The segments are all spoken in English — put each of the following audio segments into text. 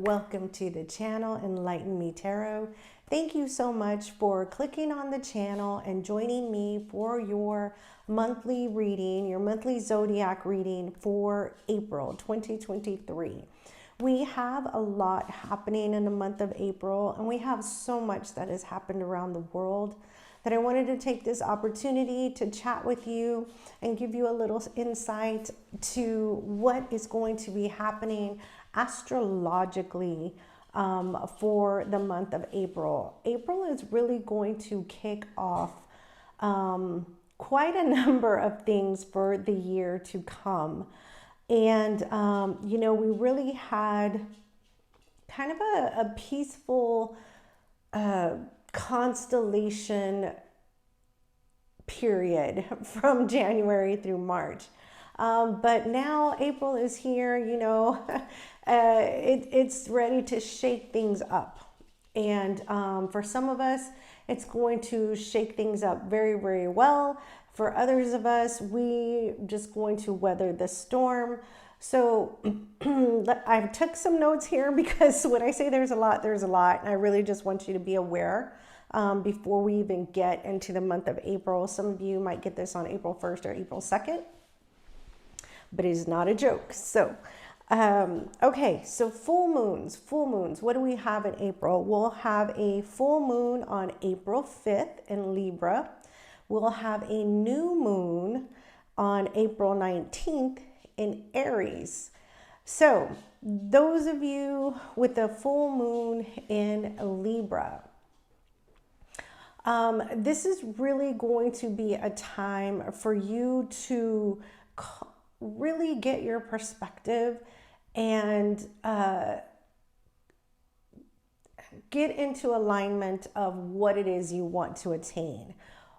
welcome to the channel Enlighten Me Tarot. Thank you so much for clicking on the channel and joining me for your monthly reading, your monthly zodiac reading for April 2023. We have a lot happening in the month of April, and we have so much that has happened around the world that I wanted to take this opportunity to chat with you and give you a little insight to what is going to be happening astrologically for the month of April. April is really going to kick off quite a number of things for the year to come. And, we really had kind of a peaceful constellation period from January through March. But now April is here, it's ready to shake things up. And for some of us, it's going to shake things up very, very well. For others of us, we just going to weather the storm. So I took some notes here because when I say there's a lot, and I really just want you to be aware before we even get into the month of April. Some of you might get this on April 1st or April 2nd, but it is not a joke. So, okay, so full moons, what do we have in April? We'll have a full moon on April 5th in Libra. We'll have a new moon on April 19th in Aries. So those of you with the full moon in Libra, this is really going to be a time for you to really get your perspective and get into alignment of what it is you want to attain,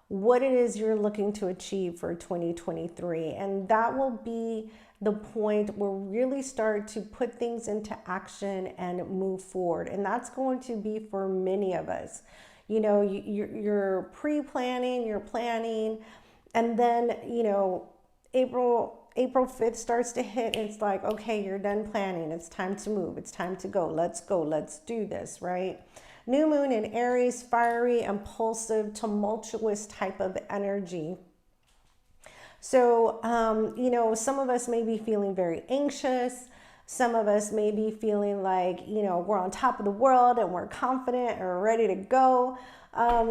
what it is you're looking to achieve for 2023. And that will be the point where we really start to put things into action and move forward. And that's going to be for many of us. You're pre-planning, you're planning, and then, April 5th starts to hit. And it's like, okay, you're done planning. It's time to move. It's time to go. Let's do this, right? New moon in Aries, fiery, impulsive, tumultuous type of energy. So, some of us may be feeling very anxious. Some of us may be feeling like, we're on top of the world and we're confident and we're ready to go.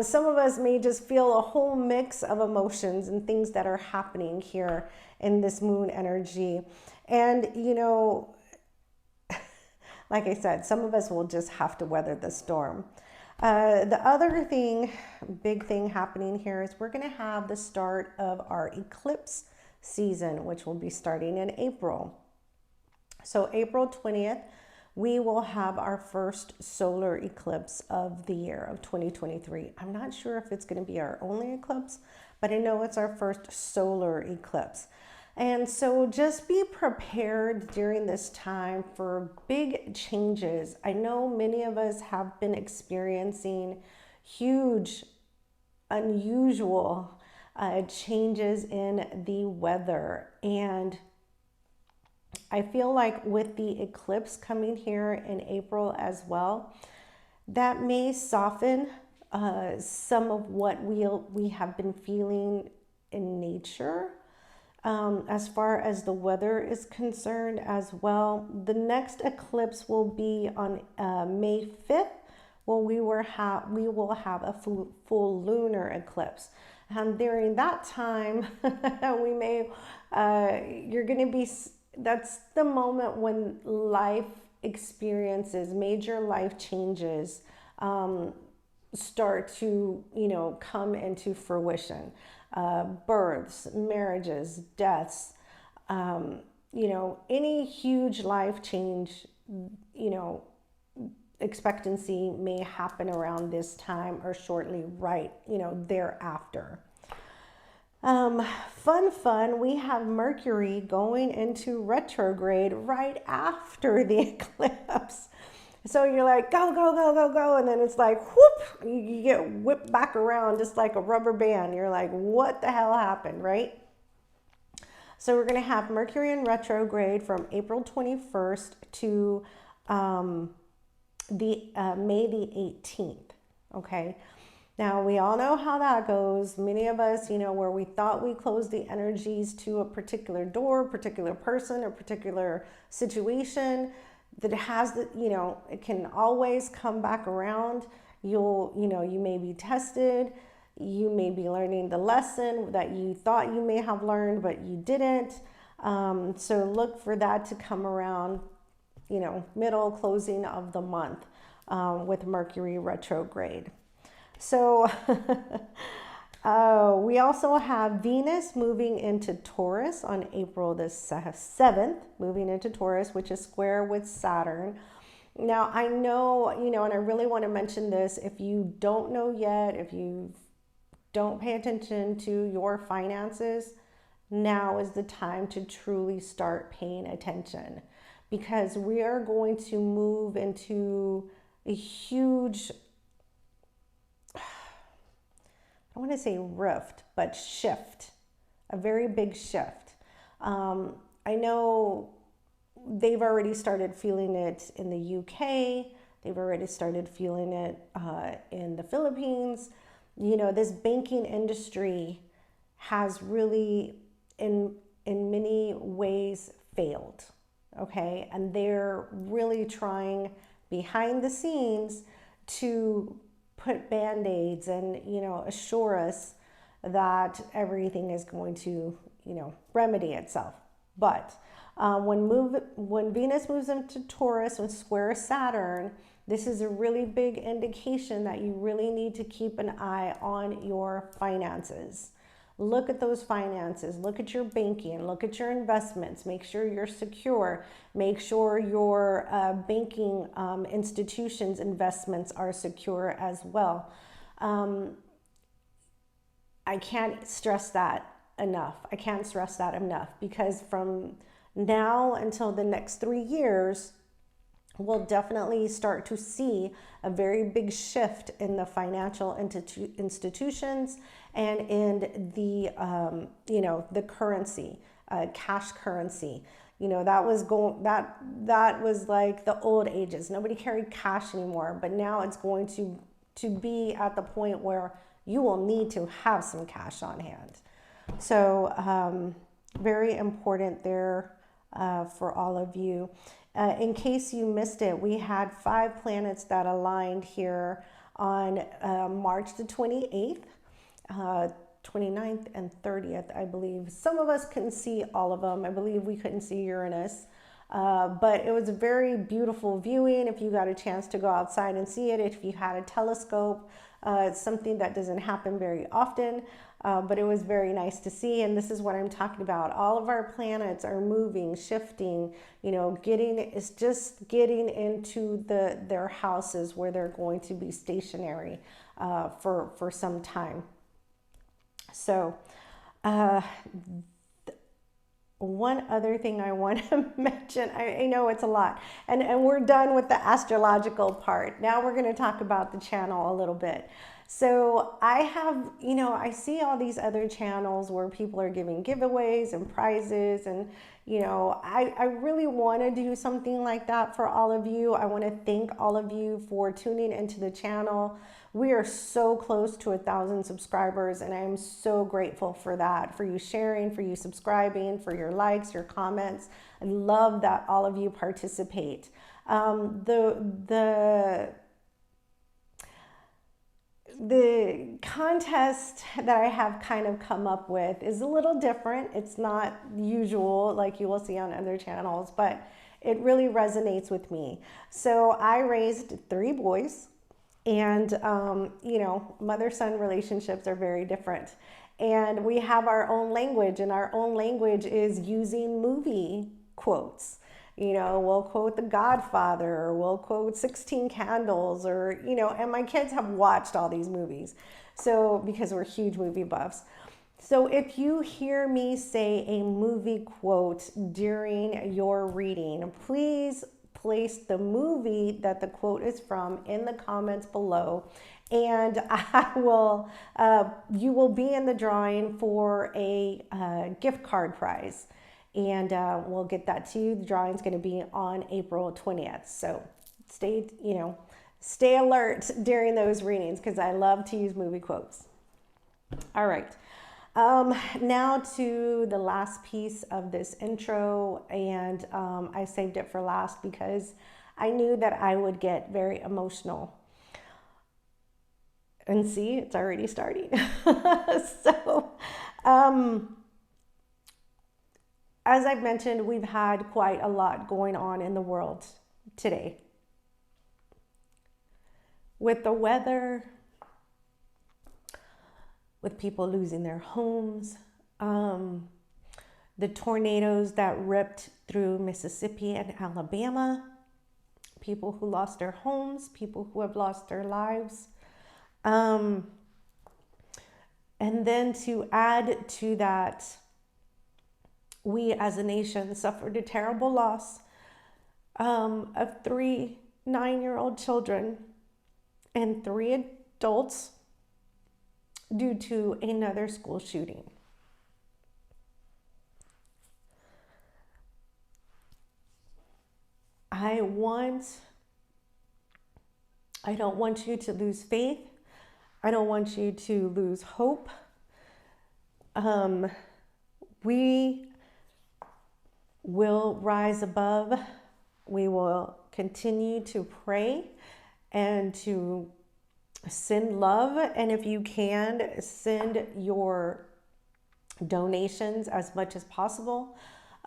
Some of us may just feel a whole mix of emotions and things that are happening here in this moon energy. And, like I said, some of us will just have to weather the storm. The other big thing happening here is we're going to have the start of our eclipse season, which will be starting in April. So April 20th, we will have our first solar eclipse of the year of 2023. I'm not sure if it's going to be our only eclipse, but I know it's our first solar eclipse. And so just be prepared during this time for big changes. I know many of us have been experiencing huge, unusual changes in the weather. And I feel like with the eclipse coming here in April as well, that may soften some of what we have been feeling in nature. As far as the weather is concerned as well. The next eclipse will be on May 5th, where we will have a full lunar eclipse. And during that time, that's the moment when life experiences, major life changes start to, come into fruition. Births, marriages, deaths, any huge life change, expectancy may happen around this time or shortly thereafter. Fun, we have Mercury going into retrograde right after the eclipse. So you're like, go. And then it's like, whoop, you get whipped back around just like a rubber band. You're like, what the hell happened, right? So we're going to have Mercury in retrograde from April 21st to the May the 18th. Okay. Now, we all know how that goes. Many of us, where we thought we closed the energies to a particular door, particular person, or particular situation, that has the, it can always come back around. You may be tested. You may be learning the lesson that you thought you may have learned, but you didn't. So look for that to come around, middle closing of the month with Mercury retrograde. So we also have Venus moving into Taurus on April the 7th, moving into Taurus, which is square with Saturn. Now, I know, and I really want to mention this, if you don't know yet, if you don't pay attention to your finances, now is the time to truly start paying attention, because we are going to move into a huge, I want to say rift, but shift, a very big shift. I know they've already started feeling it in the UK. They've already started feeling it in the Philippines. This banking industry has really, in many ways, failed. Okay, and they're really trying behind the scenes to put band-aids and, assure us that everything is going to, remedy itself. But when Venus moves into Taurus and square Saturn, this is a really big indication that you really need to keep an eye on your finances. Look at those finances, look at your banking, look at your investments, make sure you're secure, make sure your banking institutions' investments are secure as well. I can't stress that enough. Because from now until the next 3 years, we'll definitely start to see a very big shift in the financial institutions and in the, the currency, cash currency. That was like the old ages. Nobody carried cash anymore, but now it's going to be at the point where you will need to have some cash on hand. So very important there for all of you. In case you missed it, we had 5 planets that aligned here on March the 28th, 29th, and 30th, I believe. Some of us couldn't see all of them. I believe we couldn't see Uranus. But it was a very beautiful viewing. If you got a chance to go outside and see it, if you had a telescope, it's something that doesn't happen very often. But it was very nice to see, and this is what I'm talking about. All of our planets are moving, shifting, getting into their houses where they're going to be stationary for some time. So one other thing I want to mention, I know it's a lot, and we're done with the astrological part. Now we're going to talk about the channel a little bit. So I have, I see all these other channels where people are giving giveaways and prizes, and, I really want to do something like that for all of you. I want to thank all of you for tuning into the channel. We are so close to 1,000 subscribers, and I am so grateful for that, for you sharing, for you subscribing, for your likes, your comments. I love that all of you participate. The contest that I have kind of come up with is a little different. It's not usual like you will see on other channels, but it really resonates with me. So I raised 3 boys, and mother-son relationships are very different. And we have our own language, and our own language is using movie quotes. We'll quote The Godfather, or we'll quote 16 Candles, or, and my kids have watched all these movies. So, because we're huge movie buffs. So if you hear me say a movie quote during your reading, please place the movie that the quote is from in the comments below, and you will be in the drawing for a gift card prize. And we'll get that to you. The drawing is going to be on April 20th. So stay alert during those readings because I love to use movie quotes. All right. Now to the last piece of this intro, and I saved it for last because I knew that I would get very emotional. And see, it's already starting. So, as I've mentioned, we've had quite a lot going on in the world today. With the weather, with people losing their homes, the tornadoes that ripped through Mississippi and Alabama, people who lost their homes, people who have lost their lives. And then to add to that, we as a nation suffered a terrible loss of 3 9-year-old children and 3 adults due to another school shooting. I don't want you to lose faith. I don't want you to lose hope. We will rise above. We will continue to pray and to send love. And if you can, send your donations as much as possible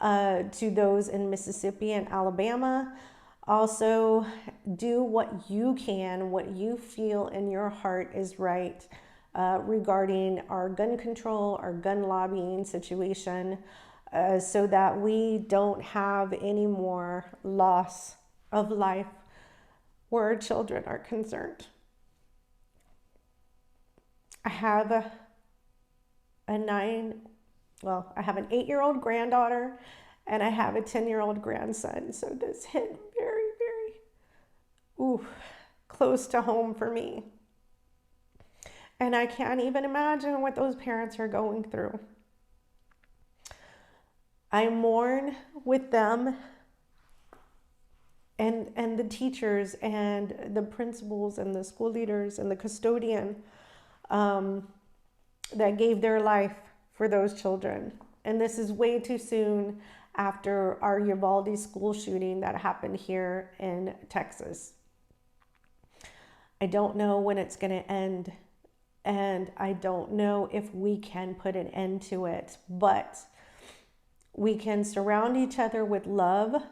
to those in Mississippi and Alabama. Also, do what you can, what you feel in your heart is right regarding our gun control, our gun lobbying situation, so that we don't have any more loss of life where our children are concerned. I have an 8-year-old granddaughter and I have a 10-year-old grandson. So this hit very, very close to home for me. And I can't even imagine what those parents are going through. I mourn with them and the teachers and the principals and the school leaders and the custodian that gave their life for those children. And this is way too soon after our Uvalde school shooting that happened here in Texas. I don't know when it's going to end, and I don't know if we can put an end to it, but we can surround each other with love,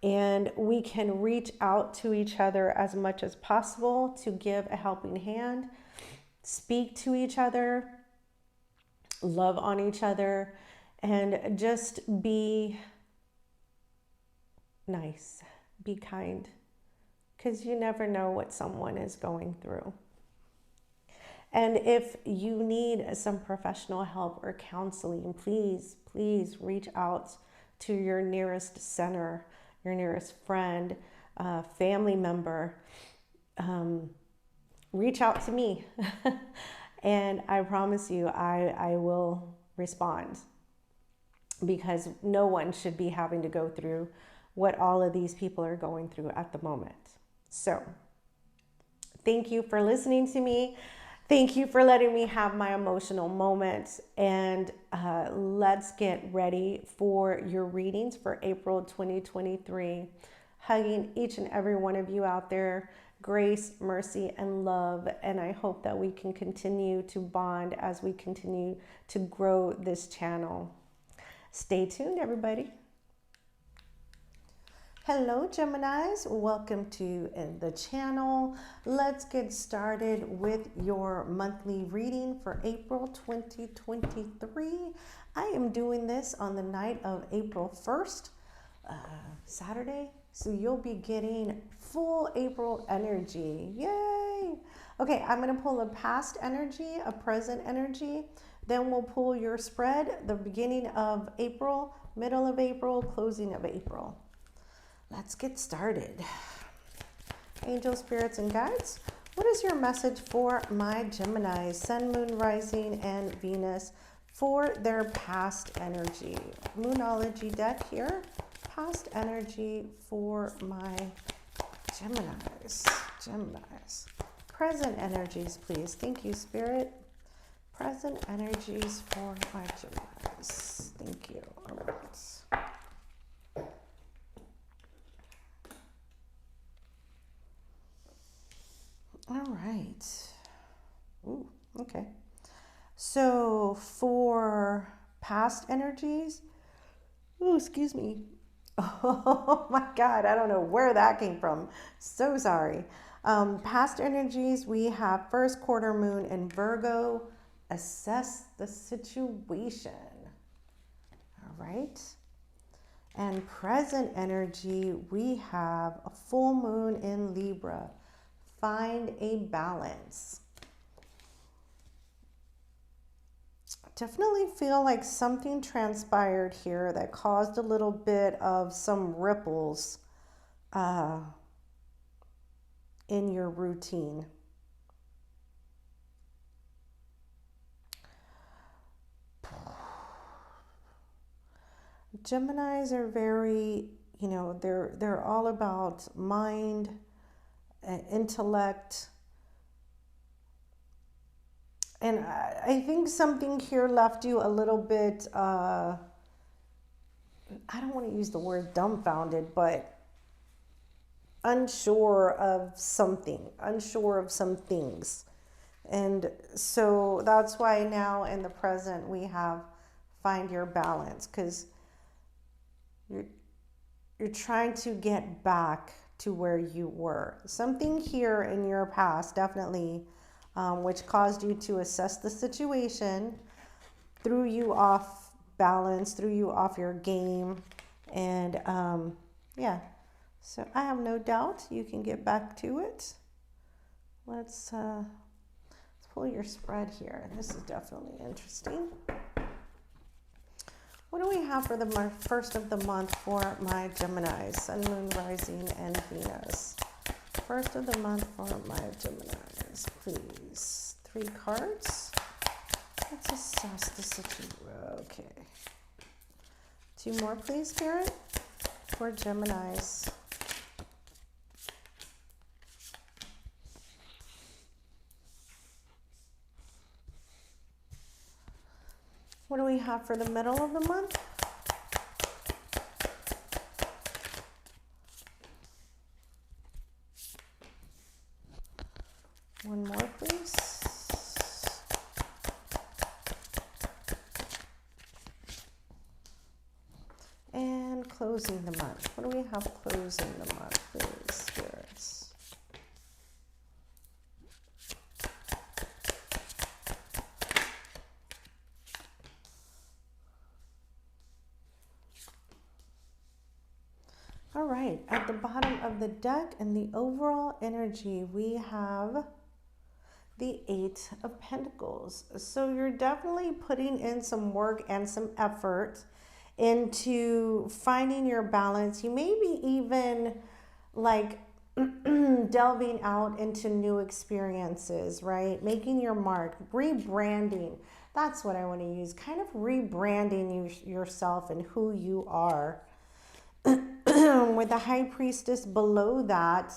and we can reach out to each other as much as possible to give a helping hand, speak to each other, love on each other, and just be nice, be kind, because you never know what someone is going through. And if you need some professional help or counseling, please reach out to your nearest center, your nearest friend, family member. Reach out to me and I promise you I will respond, because no one should be having to go through what all of these people are going through at the moment. So thank you for listening to me. Thank you for letting me have my emotional moments, and let's get ready for your readings for April 2023. Hugging each and every one of you out there, grace, mercy, and love, and I hope that we can continue to bond as we continue to grow this channel. Stay tuned, everybody. Hello, Geminis. Welcome to the channel. Let's get started with your monthly reading for April 2023. I am doing this on the night of April 1st, Saturday. So you'll be getting full April energy. Yay! Okay, I'm going to pull a past energy, a present energy. Then we'll pull your spread, the beginning of April, middle of April, closing of April. Let's get started. Angel, spirits, and guides, what is your message for my Gemini, Sun, Moon, Rising, and Venus for their past energy? Moonology deck here. Past energy for my Geminis. Present energies, please. Thank you, Spirit. Present energies for my Geminis. Thank you. All right. All right. Ooh, okay. So for past energies, oh, excuse me. Oh my God, I don't know where that came from. So sorry. Past energies, we have first quarter moon in Virgo. Assess the situation. All right. And present energy, we have a full moon in Libra. Find a balance. Definitely feel like something transpired here that caused a little bit of some ripples in your routine. Geminis are very, they're all about mind, intellect. And I think something here left you a little bit, I don't want to use the word dumbfounded, but unsure of something, unsure of some things. And so that's why now in the present we have find your balance, because you're trying to get back to where you were. Something here in your past definitely which caused you to assess the situation, threw you off balance, threw you off your game. And yeah, so I have no doubt you can get back to it. Let's pull your spread here. This is definitely interesting. What do we have for the first of the month for my Geminis, Sun, Moon, Rising, and Venus? First of the month for my Geminis, please. 3 cards. Let's assess the situation. Okay. 2 more, please, Spirit, for Geminis. What do we have for the middle of the month? One more, please. And closing the month. What do we have closing the month, please, spirits? All right, at the bottom of the deck and the overall energy, we have the 8 of Pentacles. So you're definitely putting in some work and some effort into finding your balance. You may be even like delving out into new experiences, right? Making your mark, rebranding. That's what I want to use. Kind of rebranding yourself and who you are. With the High Priestess below that,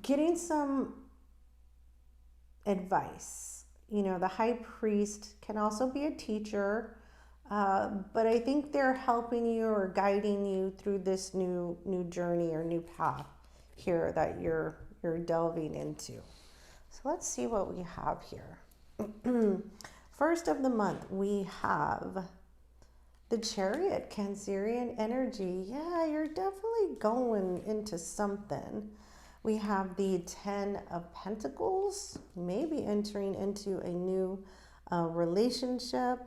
getting some advice. The High Priest can also be a teacher, but I think they're helping you or guiding you through this new journey or new path here that you're delving into. So let's see what we have here. First of the month, we have the Chariot, Cancerian energy. Yeah, you're definitely going into something. We have the 10 of Pentacles, maybe entering into a new relationship.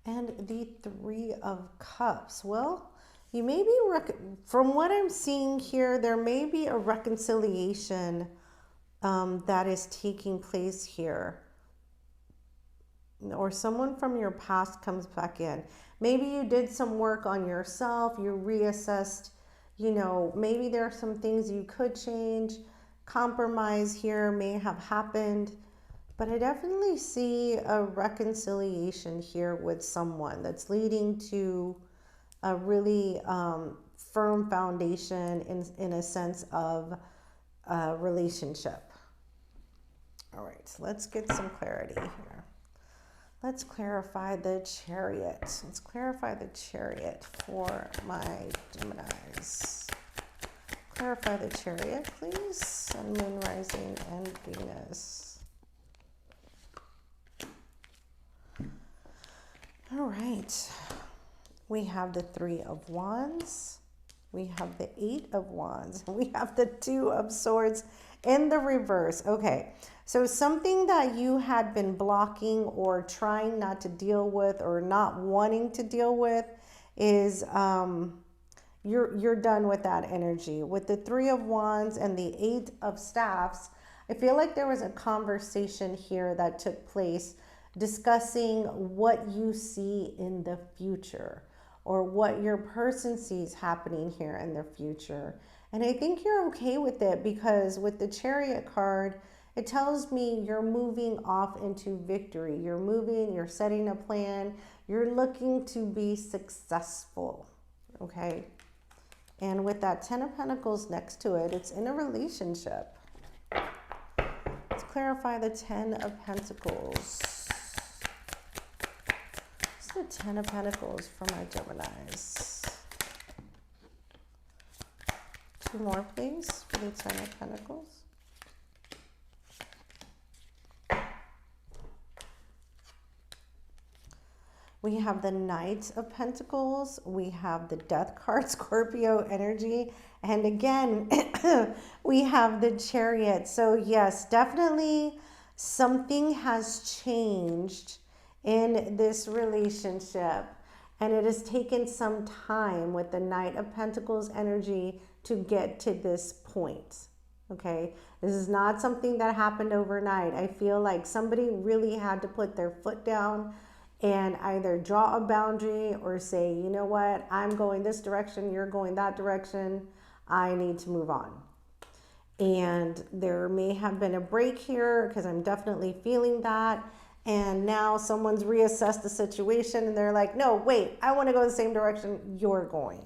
And the 3 of Cups. Well, you may be, from what I'm seeing here, there may be a reconciliation that is taking place here. Or someone from your past comes back in. Maybe you did some work on yourself, you reassessed, maybe there are some things you could change. Compromise here may have happened, but I definitely see a reconciliation here with someone that's leading to a really firm foundation in a sense of relationship. All right, let's get some clarity here. Let's clarify the Chariot. Let's clarify the Chariot for my Geminis. Clarify the Chariot, please. Sun, Moon, Rising, and Venus. All right. We have the Three of Wands. We have the Eight of Wands. We have the Two of Swords in the reverse. Okay. So something that you had been blocking or trying not to deal with or not wanting to deal with is you're done with that energy. With the Three of Wands and the Eight of Staffs, I feel like there was a conversation here that took place discussing what you see in the future or what your person sees happening here in the future. And I think you're okay with it because with the Chariot card, it tells me you're moving off into victory. You're moving, you're setting a plan, you're looking to be successful, okay? And with that Ten of Pentacles next to it, it's in a relationship. Let's clarify the Ten of Pentacles. What's the Ten of Pentacles for my Geminis? Two more, please, for the Ten of Pentacles. We have the Knight of Pentacles. We have the Death card, Scorpio energy. And again, we have the Chariot. So yes, definitely something has changed in this relationship. And it has taken some time with the Knight of Pentacles energy to get to this point. Okay, this is not something that happened overnight. I feel like somebody really had to put their foot down and either draw a boundary or say, you know what, I'm going this direction, you're going that direction, I need to move on. And there may have been a break here because I'm definitely feeling that. And now someone's reassessed the situation and they're like, no, wait, I want to go the same direction you're going.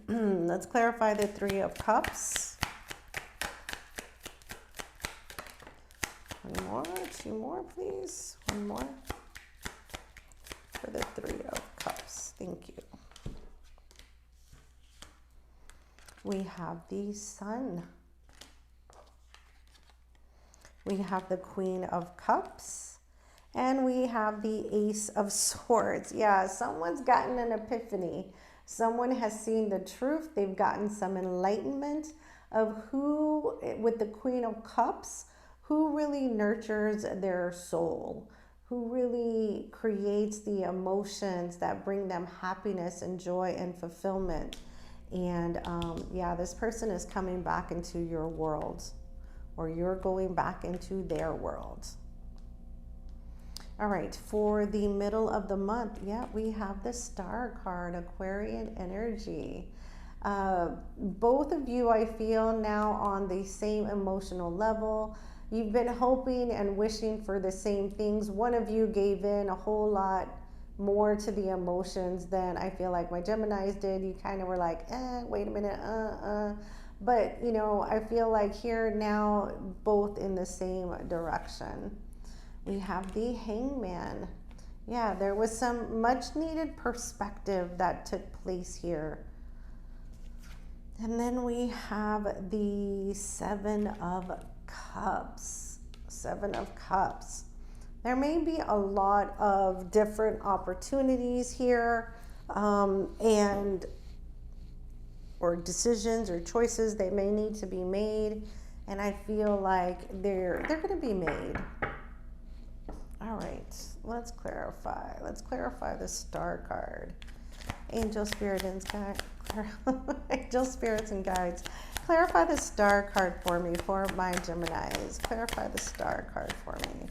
Let's clarify the Three of Cups. One more, two more, please. One more for the Three of Cups. Thank you. We have the Sun. We have the Queen of Cups. And we have the Ace of Swords. Yeah, someone's gotten an epiphany. Someone has seen the truth. They've gotten some enlightenment of who, with the Queen of Cups, who really nurtures their soul, who really creates the emotions that bring them happiness and joy and fulfillment. And yeah, this person is coming back into your world, or you're going back into their world. All right, for the middle of the month, yeah, we have the Star card, Aquarian energy. Both of you, I feel, now on the same emotional level. You've been hoping and wishing for the same things. One of you gave in a whole lot more to the emotions than I feel like my Geminis did. You kind of were like, wait a minute, But, you know, I feel like here now, both in the same direction. We have the Hangman. Yeah, there was some much needed perspective that took place here. And then we have the Seven of Cups. Seven of Cups. There may be a lot of different opportunities here or decisions or choices that may need to be made. And I feel like they're going to be made. All right, let's clarify. Let's clarify the Star card. Angel, Spirit, and Guide. Angel, Spirits, and Guides. Clarify the Star card for me for my Geminis. Clarify the Star card for me.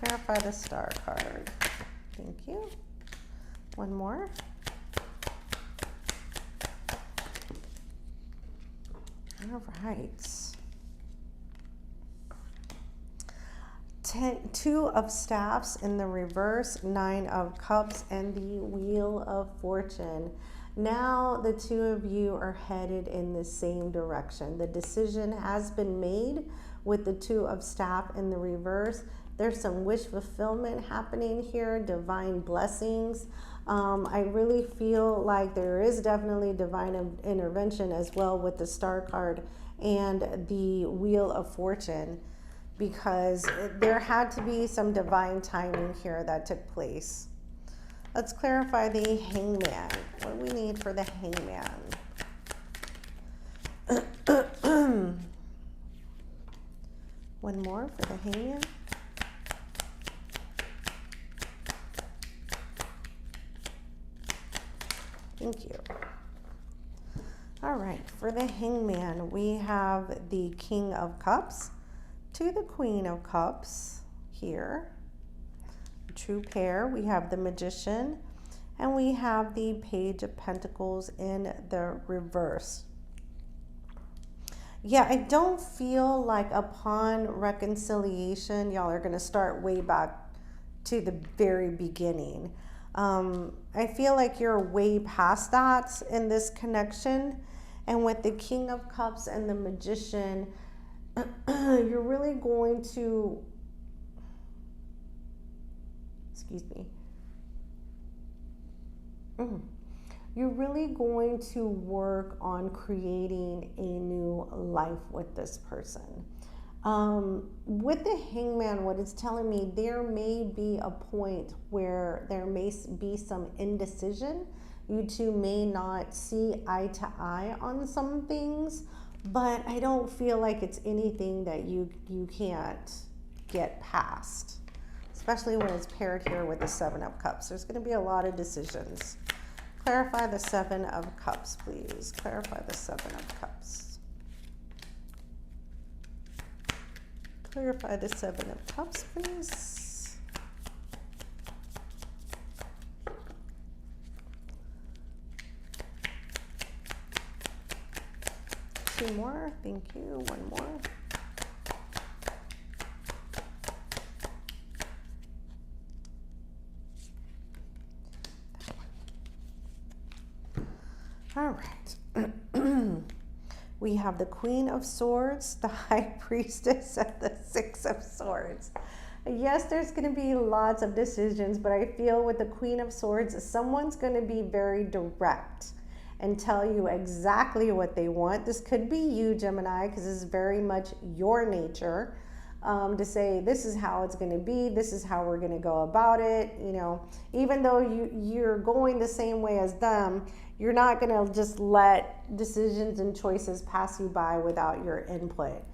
Clarify the Star card. Thank you. One more. All right. Two of Staffs in the reverse, Nine of Cups, and the Wheel of Fortune. Now the two of you are headed in the same direction. The decision has been made with the Two of Staff in the reverse. There's some wish fulfillment happening here, divine blessings. I really feel like there is definitely divine intervention as well with the Star card and the Wheel of Fortune, because there had to be some divine timing here that took place. Let's clarify the Hangman. What do we need for the Hangman? One more for the Hangman. Thank you. All right, for the Hangman, we have the King of Cups to the Queen of Cups here. True pair, we have the Magician, and we have the Page of Pentacles in the reverse. Yeah, I don't feel like upon reconciliation, y'all are going to start way back to the very beginning. I feel like you're way past that in this connection. And with the King of Cups and the Magician, you're really going to, excuse me, you're really going to work on creating a new life with this person. With the Hangman, what it's telling me, there may be a point where there may be some indecision. You two may not see eye to eye on some things, but I don't feel like it's anything that you can't get past, especially when it's paired here with the Seven of Cups. There's going to be a lot of decisions. Clarify the Seven of Cups, please. Clarify the Seven of Cups. Clarify the Seven of Cups, please. Two more. Thank you. One more. All right. We have the Queen of Swords, the High Priestess, and the Six of Swords. Yes, there's going to be lots of decisions, but I feel with the Queen of Swords, someone's going to be very direct and tell you exactly what they want. This could be you, Gemini, because this is very much your nature, to say this is how it's going to be, this is how we're going to go about it. You know, even though you're going the same way as them, you're not going to just let decisions and choices pass you by without your input.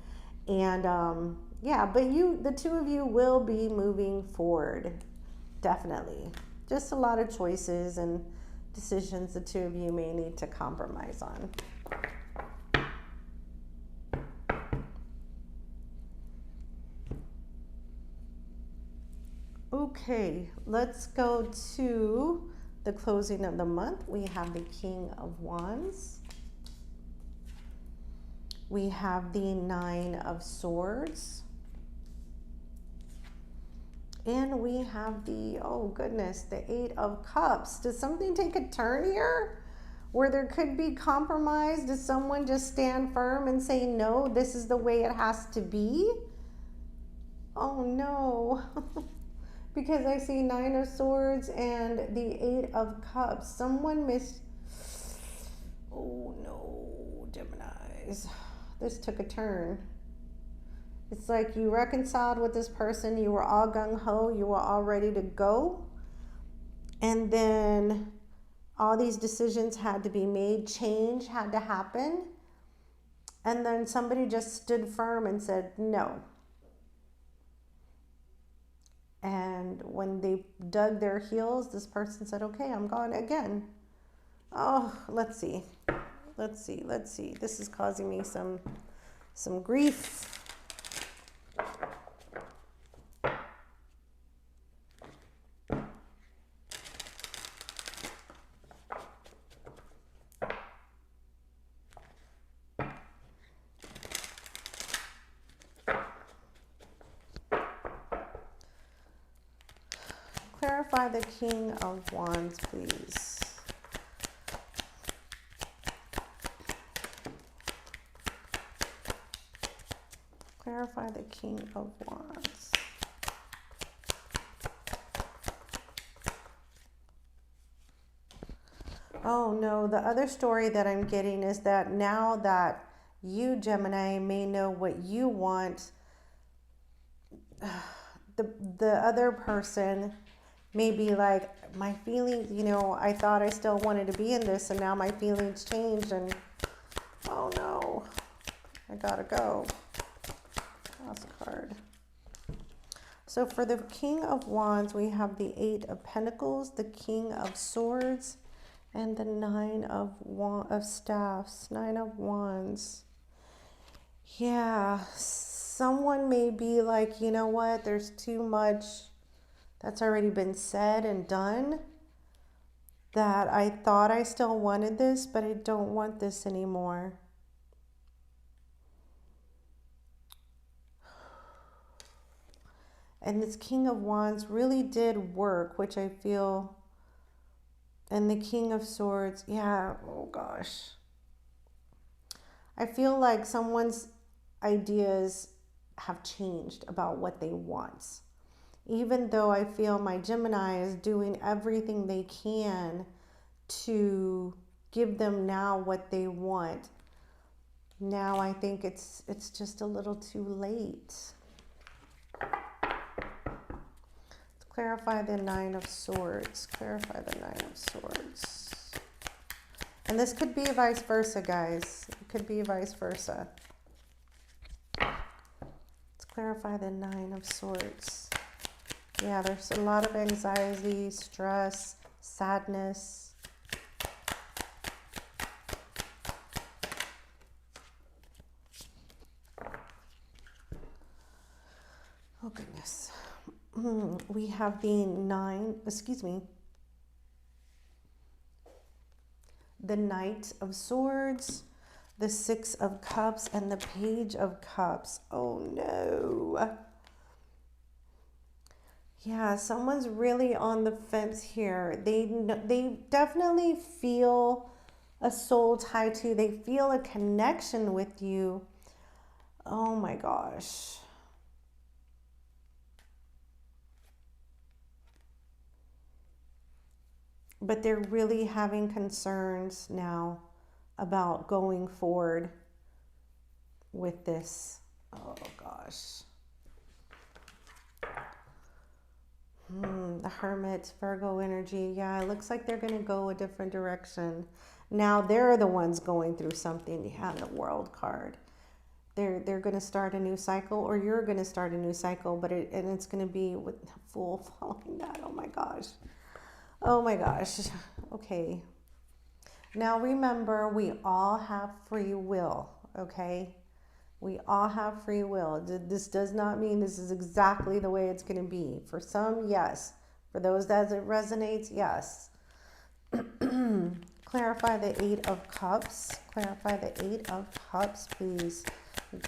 And yeah, but the two of you will be moving forward, definitely. Just a lot of choices and decisions the two of you may need to compromise on. Okay, let's go to the closing of the month. We have the King of Wands. We have the Nine of Swords. And we have the, oh goodness, the Eight of Cups. Does something take a turn here where there could be compromise? Does someone just stand firm and say, no, this is the way it has to be? Oh no. Because I see Nine of Swords and the Eight of Cups. Someone missed. Oh no, Geminis. This took a turn. It's like you reconciled with this person. You were all gung-ho. You were all ready to go. And then all these decisions had to be made. Change had to happen. And then somebody just stood firm and said, no. And when they dug their heels, this person said, okay, I'm gone again. Oh, let's see. Let's see. Let's see. This is causing me some grief. Clarify the King of Wands, please. Clarify the King of Wands. Oh no, the other story that I'm getting is that now that you, Gemini, may know what you want, the other person may be like, my feelings, you know, I thought I still wanted to be in this and now my feelings changed and oh no, I gotta go. Last card. So for the King of Wands, we have the Eight of Pentacles, the King of Swords, and the Nine of Staffs, Nine of Wands. Yeah, someone may be like, you know what, there's too much that's already been said and done, that I thought I still wanted this, but I don't want this anymore. And this King of Wands really did work, which I feel, and the King of Swords, yeah, oh gosh. I feel like someone's ideas have changed about what they want. Even though I feel my Gemini is doing everything they can to give them now what they want, now I think it's just a little too late. Clarify the Nine of Swords. Clarify the Nine of Swords. And this could be vice versa, guys. It could be vice versa. Let's clarify the Nine of Swords. Yeah, there's a lot of anxiety, stress, sadness. Oh, goodness. We have the the Knight of Swords, the Six of Cups, and the Page of Cups. Oh, no. Yeah, someone's really on the fence here. They definitely feel a soul tie to you. They feel a connection with you. Oh my gosh. But they're really having concerns now about going forward with this. Oh gosh. The Hermit, Virgo energy. Yeah, it looks like they're going to go a different direction. Now they're the ones going through something. Yeah, the World card. They're going to start a new cycle, or you're going to start a new cycle, but it's going to be with the Fool following that. Oh my gosh. Oh my gosh. Okay. Now remember, we all have free will, okay? We all have free will. This does not mean this is exactly the way it's going to be. For some, yes. For those that it resonates, yes. Clarify the Eight of Cups. Clarify the Eight of Cups, please.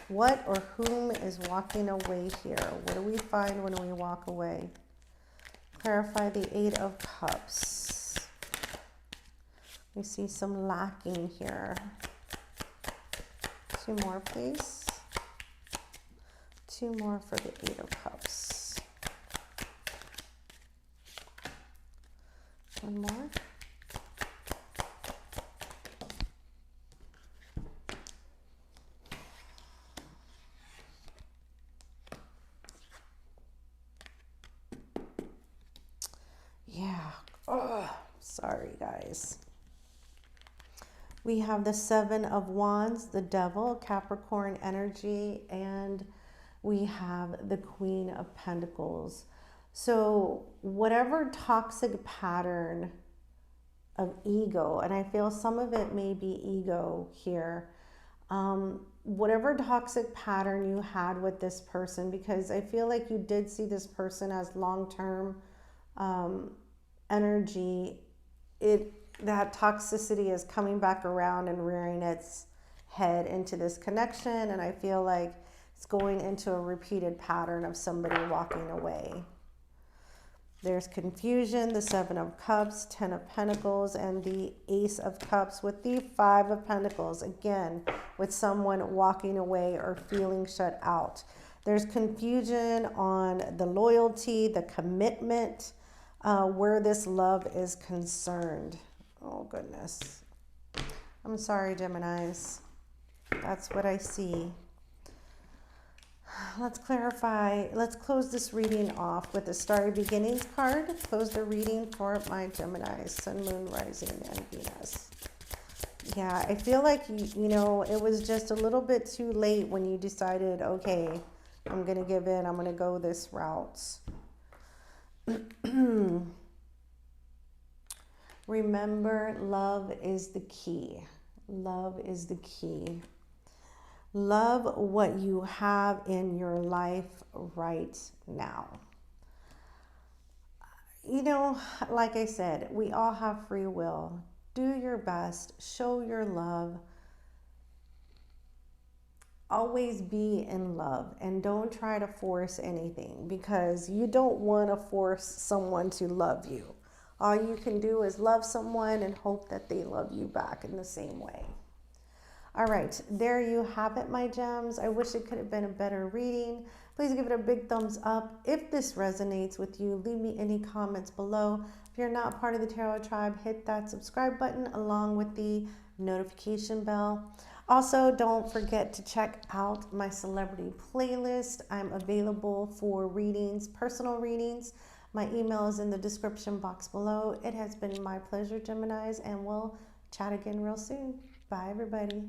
What or whom is walking away here? What do we find when we walk away? Clarify the Eight of Cups. We see some lacking here. Two more, please. Two more for the Eight of Cups. One more. Yeah. Oh, sorry, guys. We have the Seven of Wands, the Devil, Capricorn energy, and we have the Queen of Pentacles. So whatever toxic pattern of ego, and I feel some of it may be ego here, whatever toxic pattern you had with this person, because I feel like you did see this person as long-term energy, that toxicity is coming back around and rearing its head into this connection, and I feel like it's going into a repeated pattern of somebody walking away. There's confusion, the Seven of Cups, Ten of Pentacles, and the Ace of Cups with the Five of Pentacles. Again, with someone walking away or feeling shut out. There's confusion on the loyalty, the commitment, where this love is concerned. Oh, goodness. I'm sorry, Geminis. That's what I see. Let's clarify. Let's close this reading off with the Starry Beginnings card. Close the reading for my Geminis, Sun, Moon, Rising, and Venus. Yeah, I feel like, you know, it was just a little bit too late when you decided, okay, I'm going to give in. I'm going to go this route. Remember, love is the key. Love is the key. Love what you have in your life right now. You know, like I said, we all have free will. Do your best. Show your love. Always be in love, and don't try to force anything, because you don't want to force someone to love you. All you can do is love someone and hope that they love you back in the same way. All right, there you have it, my gems. I wish it could have been a better reading. Please give it a big thumbs up. If this resonates with you, leave me any comments below. If you're not part of the Tarot Tribe, hit that subscribe button along with the notification bell. Also, don't forget to check out my celebrity playlist. I'm available for readings, personal readings. My email is in the description box below. It has been my pleasure, Geminis, and we'll chat again real soon. Bye, everybody.